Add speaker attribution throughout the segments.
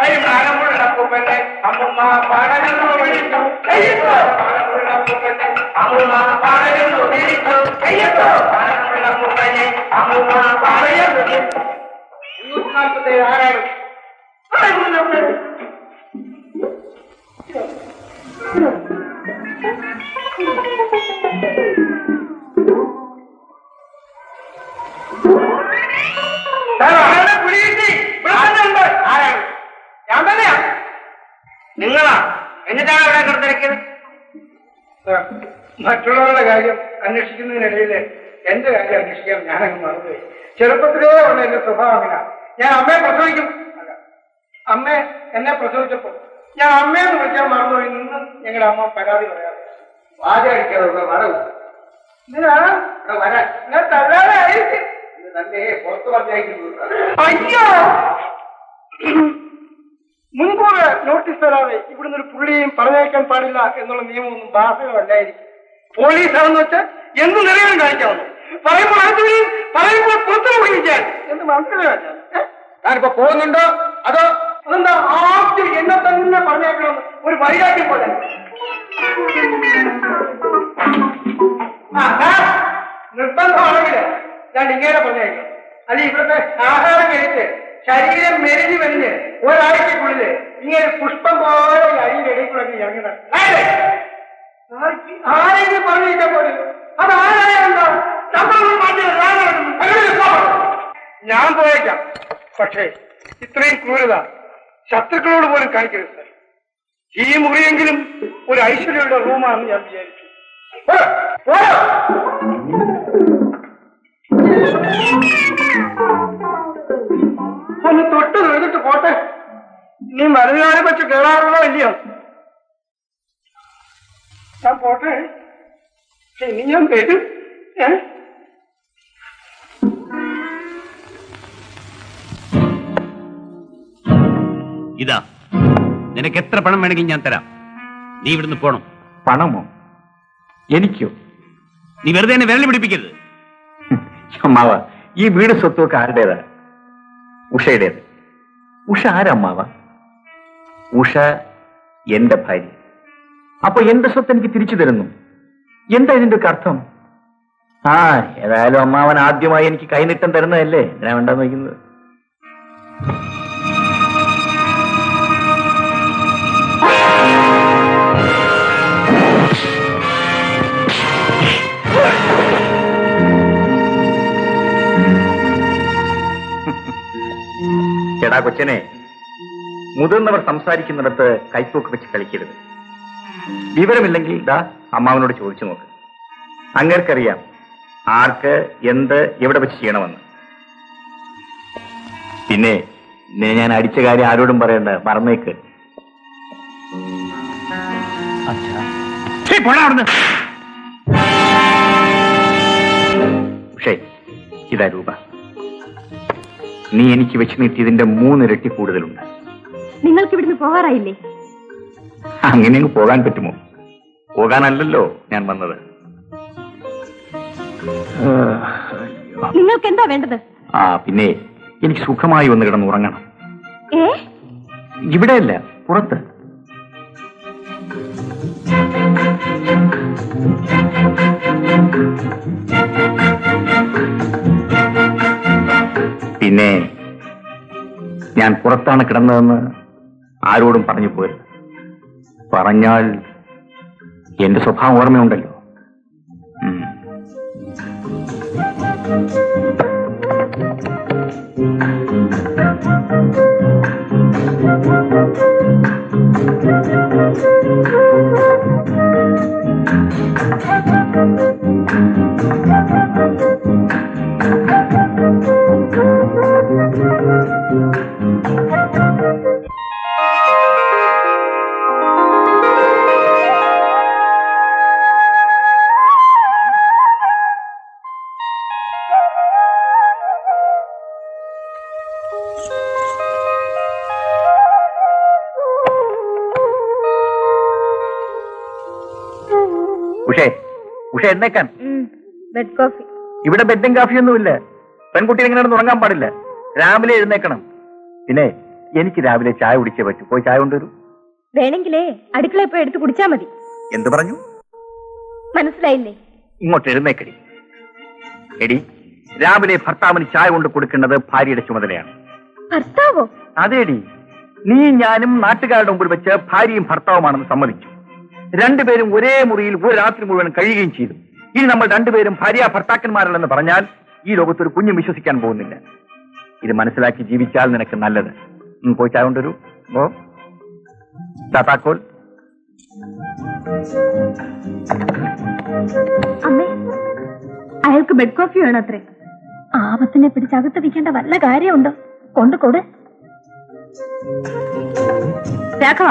Speaker 1: അരിമാനമുള്ളപ്പൂപ്പന്റെ അമ്മുമ്മ പാടകന്നു വിളിച്ചു കയ്യത്തോ പാനമുള്ളപ്പൂപ്പന്റെ അമ്മുമ്മ പാടകന്നു വിളിച്ചു കയ്യത്തോ പാനമുള്ളപ്പൂപ്പനെ അമ്മുമ്മ പാടകന്നു 247 ആരാണ് ഞാൻ തന്നെയാ നിങ്ങളാ എന്നിട്ടാണ് ഇവിടെ കിടത്തിരക്കിയത് മറ്റുള്ളവരുടെ കാര്യം അന്വേഷിക്കുന്നതിനിടയിൽ എന്റെ കാര്യം അന്വേഷിക്കാൻ ഞാനങ്ങ് മറന്നുപോയി. ചെറുപ്പത്തിലേ ഉള്ള എന്റെ സ്വഭാവം അങ്ങനെ. ഞാൻ അമ്മയെ പ്രസവിക്കും അമ്മ എന്നെ പ്രസവിച്ചപ്പോ ഞാൻ അമ്മയെന്ന് വിളിക്കാൻ മറന്നുപോയി. ഇന്നും ഞങ്ങളുടെ അമ്മ പരാതി പറയാറ് വാചടിക്കാതെ വരവ് വരാൻ ഞാൻ തല്ലാതെ ആയിരിക്കും തന്നെ പുറത്തു പറഞ്ഞയക്കുന്നു. അയ്യോ മുൻകൂർ നോട്ടീസ് തരാതെ ഇവിടുന്ന് ഒരു പുള്ളിയും പറഞ്ഞയക്കാൻ പാടില്ല എന്നുള്ള നിയമമൊന്നും ബാധകമല്ലായിരിക്കും. പോലീസാണെന്ന് വെച്ചാൽ എന്ത് നിലയിലും കാണിക്കാവുന്നു. പറയുമ്പോൾ അടുത്തുകയും പറയുമ്പോൾ പുറത്തു പോയിരിക്കാൻ എന്ന് മനസ്സിലാക്കാൻ ഞാനിപ്പോ പോകുന്നുണ്ടോ അതോ അതെന്താ ആദ്യം എന്നെ തന്നെ പറഞ്ഞേക്കണമെന്ന് ഒരു വൈരാഗ്യം പോലെ. നിർബന്ധമാണെങ്കിൽ ഞാൻ ഇങ്ങനെ പറഞ്ഞേക്കാം. അത് ഇവിടുത്തെ ആഹാരം കഴിച്ച് ശരീരം മെലിഞ്ഞു മെലിഞ്ഞ് ഒരാഴ്ചക്കുള്ളില് ഇങ്ങനെ പുഷ്പം പോലെ അരിയുടെ ഇടയ്ക്കുള്ള ഇറങ്ങുന്നത് ആരെങ്കിലും പറഞ്ഞിരിക്കാൻ പോലും അത് ആരായാലുണ്ടോ ഞാൻ പോയേക്കാം. പക്ഷേ ഇത്രയും ക്രൂരത ശത്രുക്കളോട് പോലും കാണിക്കരുത് സാർ. ഈ മുറിയെങ്കിലും ഒരു ഐശ്വര്യയുടെ റൂമാണെന്ന് ഞാൻ വിചാരിച്ചു. ഒന്ന് തൊട്ട് തൊഴുതിട്ട് പോട്ടെ. നീ മരുന്നാളെ വെച്ച് കേറാറുള്ളോ ഇല്ലയോ? ഞാൻ പോട്ടെ. ഇനി ഞാൻ വരും.
Speaker 2: ഇതാ നിനക്ക് എത്ര പണം വേണമെങ്കിൽ ഞാൻ തരാം. നീ ഇവിടുന്ന് പോണം.
Speaker 3: പണമോ? എനിക്കോ?
Speaker 2: നീ വെറുതെ എന്നെ വിരൽ പിടിപ്പിക്കരുത്.
Speaker 3: അമ്മാവ, ഈ വീട് സ്വത്തൊക്കെ ആരുടേതാ? ഉഷയുടേത്. ഉഷ ആരമ്മാവ? ഉഷ എന്റെ ഭാര്യ. അപ്പൊ എന്റെ സ്വത്ത് എനിക്ക് തിരിച്ചു തരുന്നു. എന്താ ഇതിന്റെ ഒക്കെ അർത്ഥം? ഏതായാലും അമ്മാവൻ ആദ്യമായി എനിക്ക് കൈനീട്ടം തരുന്നതല്ലേ ഞാൻ വേണ്ടെന്ന് വയ്ക്കുന്നത്. എടാ കൊച്ചനെ, മുതിർന്നവർ സംസാരിക്കുന്നിടത്ത് കൈത്തോക്ക് വെച്ച് കളിക്കരുത്. വിവരമില്ലെങ്കിൽ ഇതാ അമ്മാവനോട് ചോദിച്ചു നോക്ക്. അങ്ങേർക്കറിയാം ആർക്ക് എന്ത് എവിടെ വെച്ച് ചെയ്യണമെന്ന്. പിന്നെ ഞാൻ അടിച്ച കാര്യം ആരോടും പറയണ്ട, മറന്നേക്ക്. പക്ഷേ ഇതാ രൂപ. നീ എനിക്ക് വെച്ച് നീട്ടിയതിന്റെ 3 ഇരട്ടി കൂടുതലുണ്ട്.
Speaker 4: നിങ്ങൾക്ക് ഇവിടുന്ന് പോകാറായില്ലേ?
Speaker 3: അങ്ങനെ പോകാൻ പറ്റുമോ? പോകാനല്ലല്ലോ ഞാൻ വന്നത്.
Speaker 4: നിങ്ങൾക്ക് എന്താ വേണ്ടത്?
Speaker 3: പിന്നെ എനിക്ക് സുഖമായി ഒന്ന് കിടന്ന് ഉറങ്ങണം. ഇവിടെയല്ല, പുറത്ത്. പിന്നെ ഞാൻ പുറത്താണ് കിടന്നതെന്ന് ആരോടും പറഞ്ഞു പോരുത്. പറഞ്ഞാൽ എന്റെ സ്വഭാവം ഓർമ്മയുണ്ടല്ലോ. ഉഷ എന്നേക്കാൻ
Speaker 4: ബെഡ് കോഫി.
Speaker 3: ഇവിടെ ബെഡും കാഫിയൊന്നുമില്ല. പെൺകുട്ടി എങ്ങനെ ഉറങ്ങാൻ പാടില്ല. രാവിലെ എഴുന്നേക്കണം. പിന്നെ എനിക്ക് രാവിലെ ചായ കുടിച്ചേ പറ്റൂ. പോയി ചായ കൊണ്ടുവരൂ.
Speaker 4: വേണമെങ്കിലേ അടുക്കളയിൽ പോയി എടുത്ത് കുടിച്ചാ മതി.
Speaker 3: എന്ത് പറഞ്ഞു?
Speaker 4: മനസ്സിലായില്ലേ?
Speaker 3: ഇങ്ങോട്ട് എഴുന്നേക്കടി. എടി, രാവിലെ ഭർത്താവിന് ചായ കൊണ്ട് കൊടുക്കേണ്ടത് ഭാര്യയുടെ ചുമതലയാണ്.
Speaker 4: ഭർത്താവോ?
Speaker 3: അതേടി, നീ ഞാനും നാട്ടുകാരുടെ മുമ്പിൽ വെച്ച് ഭാര്യയും ഭർത്താവുമാണെന്ന് സമ്മതിച്ചു. രണ്ടുപേരും ഒരേ മുറിയിൽ ഒരു രാത്രി മുഴുവൻ കഴിയുകയും ചെയ്തു. ഇനി നമ്മൾ രണ്ടുപേരും ഭാര്യ ഭർത്താക്കന്മാരല്ലെന്ന് പറഞ്ഞാൽ ഈ ലോകത്തൊരു കുഞ്ഞും വിശ്വസിക്കാൻ പോകുന്നില്ല. ഇത് മനസ്സിലാക്കി ജീവിച്ചാൽ നിനക്ക് നല്ലത്. പോയി ചായ കൊണ്ടുവരൂ. ഓ താത്താക്കോൽ.
Speaker 4: അമ്മേ, അയാൾക്ക് ബെഡ് കോഫി വേണം അത്രേ. ആപത്തിനെ പിടിച്ചകത്ത് വിൽക്കേണ്ട വല്ല കാര്യമുണ്ടോ? കൊണ്ടുകൊടു. രാഘവ,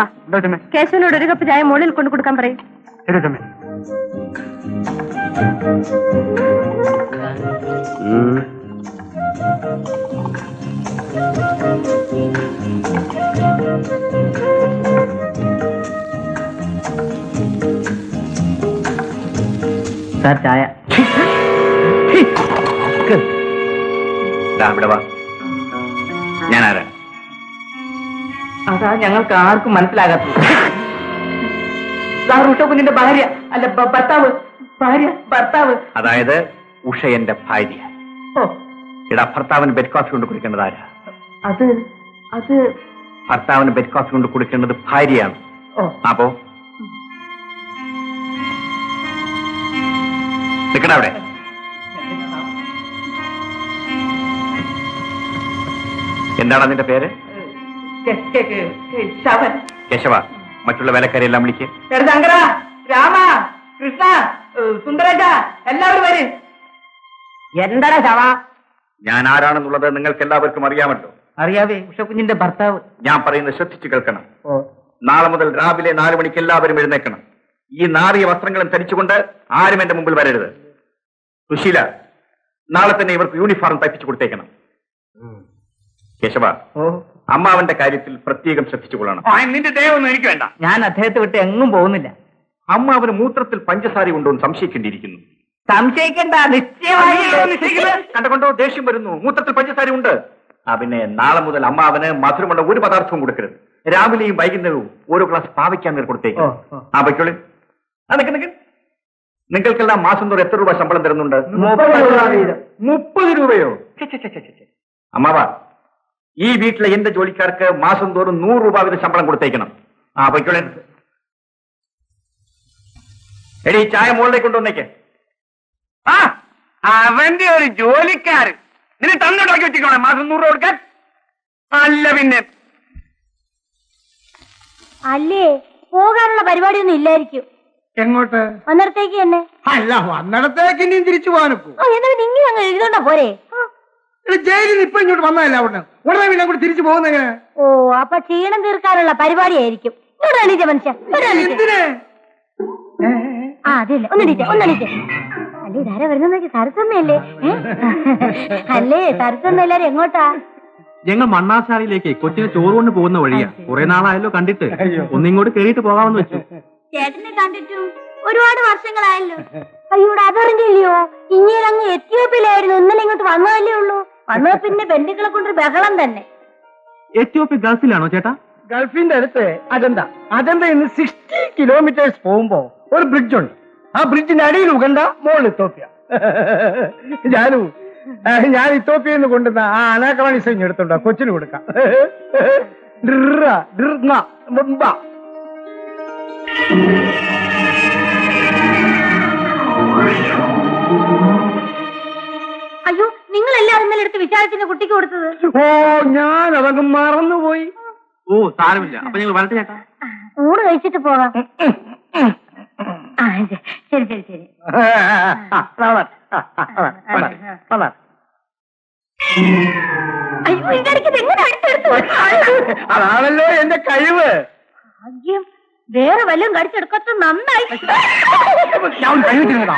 Speaker 4: കേശവനോട് ഒരു കപ്പ് ചായ മുകളിൽ കൊണ്ടു കൊടുക്കാൻ പറയും.
Speaker 3: സാർ ചായ. ഇവിടെ വാ. ഞാനാരാ?
Speaker 5: അതാ ഞങ്ങൾക്ക് ആർക്കും മനസ്സിലാകാത്തത്. കുഞ്ഞിന്റെ ഭാര്യ അല്ല ഭർത്താവ്. ഭർത്താവ്
Speaker 3: അതായത് ഉഷ എന്റെ ഭാര്യ.
Speaker 5: ഓ,
Speaker 3: ഇടാ, ഭർത്താവിന് ബെഡ് കോഫി കൊണ്ട് കൊടുക്കേണ്ടത് ആരാ?
Speaker 5: അത്
Speaker 3: ഭർത്താവിന് ബെഡ് കോഫി കൊണ്ട് കൊടുക്കേണ്ടത് ഭാര്യയാണ്.
Speaker 5: ഓ,
Speaker 3: അപ്പോ നിക്കട അവിടെ. എന്താണ് അതിന്റെ പേര്?
Speaker 5: ശവൻ.
Speaker 3: കേശവ, മറ്റുള്ള വേലക്കാരെല്ലാം വിളിക്ക്.
Speaker 5: ശങ്കര, രാമ, കൃഷ്ണ, സുന്ദരജ, എല്ലാവരും വരും. എന്താടാ ശവ?
Speaker 3: ഞാൻ ആരാണെന്നുള്ളത് നിങ്ങൾക്ക് എല്ലാവർക്കും അറിയാമല്ലോ.
Speaker 5: അറിയാവേ, ഉഷക്കുഞ്ഞിന്റെ ഭർത്താവ്.
Speaker 3: ഞാൻ പറയുന്നത് ശ്രദ്ധിച്ചു കേൾക്കണം.
Speaker 5: ഓ,
Speaker 3: നാളെ മുതൽ രാവിലെ 4 മണിക്ക് എല്ലാവരും എഴുന്നേക്കണം. ഈ നാറിയ വസ്ത്രങ്ങളും ധരിച്ചുകൊണ്ട് ആരും എന്റെ മുമ്പിൽ വരരുത്. സുശീല, നാളെ തന്നെ ഇവർക്ക് യൂണിഫോം തയ്പ്പിച്ചു കൊടുത്തേക്കണം. കേശവ, അമ്മാവന്റെ കാര്യത്തിൽ പ്രത്യേകം ശ്രദ്ധിച്ചുകൊള്ളണം. നിന്റെ ദയൊന്നും എനിക്ക് വേണ്ട.
Speaker 5: ഞാൻ അദ്ദേഹത്തെ വിട്ട് എങ്ങും പോകുന്നില്ല.
Speaker 3: അമ്മാവന് മൂത്രത്തിൽ പഞ്ചസാര കൊണ്ടുവന്ന് സംശയിക്കേണ്ടിയിരിക്കുന്നു.
Speaker 5: സംശയിക്കണ്ട, നിശ്ചയമായി.
Speaker 3: കണ്ടുകൊണ്ടോ ദേഷ്യം വരുന്നു. മൂത്രത്തിൽ പഞ്ചസാര ഉണ്ട്. പിന്നെ നാളെ മുതൽ അമ്മാവന് മധുരമുള്ള ഒരു പദാർത്ഥവും കൊടുക്കരുത്. രാവിലെയും വൈകുന്നേരവും ഓരോ ഗ്ലാസ് പാവയ്ക്കാൻ കൊടുത്തേക്കും. വയ്ക്കോളി. നിങ്ങൾക്കെല്ലാം മാസം തോറും എത്ര രൂപ ശമ്പളം തരുന്നുണ്ട്? 30 രൂപയോ? അമ്മാവ, ഈ വീട്ടിലെ എന്റെ ജോലിക്കാർക്ക് മാസം തോറും 100 രൂപ വീതം ശമ്പളം കൊടുത്തേക്കണം. വയ്ക്കോളെ. എടി, ചായ മുകളിലേക്ക് കൊണ്ടുവന്നേക്ക്.
Speaker 2: അവന്റെ ഒരു ജോലിക്കാരൻ നിന്നെ തന്നോട്ടാക്കി വെച്ചിക്കോളെ മാസം 100 രൂപ കൊടുക്കാൻ. അല്ല പിന്നെ
Speaker 4: അല്ലേ, പോകാനുള്ള പരിപാടിയൊന്നും ഇല്ലായിരിക്കും.
Speaker 1: എങ്ങോട്ട്?
Speaker 4: അന്നേരത്തേക്ക് തന്നെ.
Speaker 1: അല്ല, വന്നിടത്തേക്ക് ഇനിയും തിരിച്ചു പോകാനൊക്കെ.
Speaker 4: എന്നാ നിങ്ങൾ അങ്ങ് എഴുതണ്ട പോരെ?
Speaker 1: ജയിലിൽ നിന്ന് ഇപ്പൊ ഇങ്ങോട്ട് വന്നതല്ല അവിടെ. ഉടനെ പിന്നെ അങ്ങോട്ട് തിരിച്ചു പോകുന്ന എങ്ങനെ?
Speaker 4: ഓ, അപ്പൊ ക്ഷീണം തീർക്കാനുള്ള പരിപാടിയായിരിക്കും. മനുഷ്യൻ
Speaker 1: എന്തിന്?
Speaker 4: അതെല്ലേ, ഒന്നടിച്ചേ. അല്ലേ, ഇതാരാ വരുന്ന? സരസമ്മയല്ലേ? അല്ലേ, സരസമ്മ എല്ലാരും എങ്ങോട്ടാ?
Speaker 6: ഞങ്ങൾ മണ്ണാശാലയിലേക്ക് കൊച്ചിനെ ചോറ് കൊണ്ട് പോകുന്ന വഴിയാ. കുറെ നാളായല്ലോ കണ്ടിട്ട്. ഒന്നിങ്ങോട്ട് കേറിയിട്ട് പോകാമെന്ന് വെച്ചു.
Speaker 4: ചേട്ടനെ കണ്ടിട്ടും ഒരുപാട് വർഷങ്ങളായല്ലോ. അയ്യോടെ, അതറിഞ്ഞില്ലയോ? ഇങ്ങനെ അങ്ങ് എത്യോപ്യയിലായിരുന്നു. ഇന്നലെ ഇങ്ങോട്ട് വന്നതല്ലേ ഉള്ളൂ. വന്നത് പിന്നെ ബന്ധുക്കളെ കൊണ്ടൊരു ബഹളം തന്നെ.
Speaker 6: എത്യോപ്യ ഗൾഫിലാണോ ചേട്ടാ?
Speaker 1: ഗൾഫിന്റെ അടുത്ത് അജന്തയിൽ നിന്ന് 60 കിലോമീറ്റേഴ്സ് പോകുമ്പോ ഒരു ബ്രിഡ്ജ് ഉണ്ട്. ആ ബ്രിഡ്ജിന്റെ അടിയിൽ ഉഗണ്ട, മോളിൽ ഇത്തോപ്യ. ഞാൻ ഇത്തോപ്യയിൽ നിന്ന് കൊണ്ടുവന്ന ആ അനാക്കവാണി സൈൻ എടുത്തുണ്ടോ കൊച്ചിന് കൊടുക്കാം.
Speaker 4: അയ്യോ, നിങ്ങളെല്ലാരും ഇന്നലെ എടുത്ത് വിചാരത്തിന്റെ കുട്ടിക്ക് കൊടുത്തത്.
Speaker 1: ഓ, ഞാൻ അതങ്ങ് മറന്നുപോയി.
Speaker 6: ഓ, സാരമില്ല. അപ്പൊ ഞങ്ങൾ വരട്ടെ ചേട്ടാ.
Speaker 4: ഊണ് കഴിച്ചിട്ട് പോകാം. ശരി. അയ്യോ, ഇടയ്ക്ക് എങ്ങനെ അടുത്തെടുത്തു?
Speaker 1: അതാണല്ലോ എന്റെ കഴിവ്.
Speaker 4: ഭാഗ്യം, വേറെ വല്ലതും കടിച്ചെടുക്കത്ത നന്നായി.
Speaker 1: ഞാൻ കഴിവിട്ടില്ലടാ.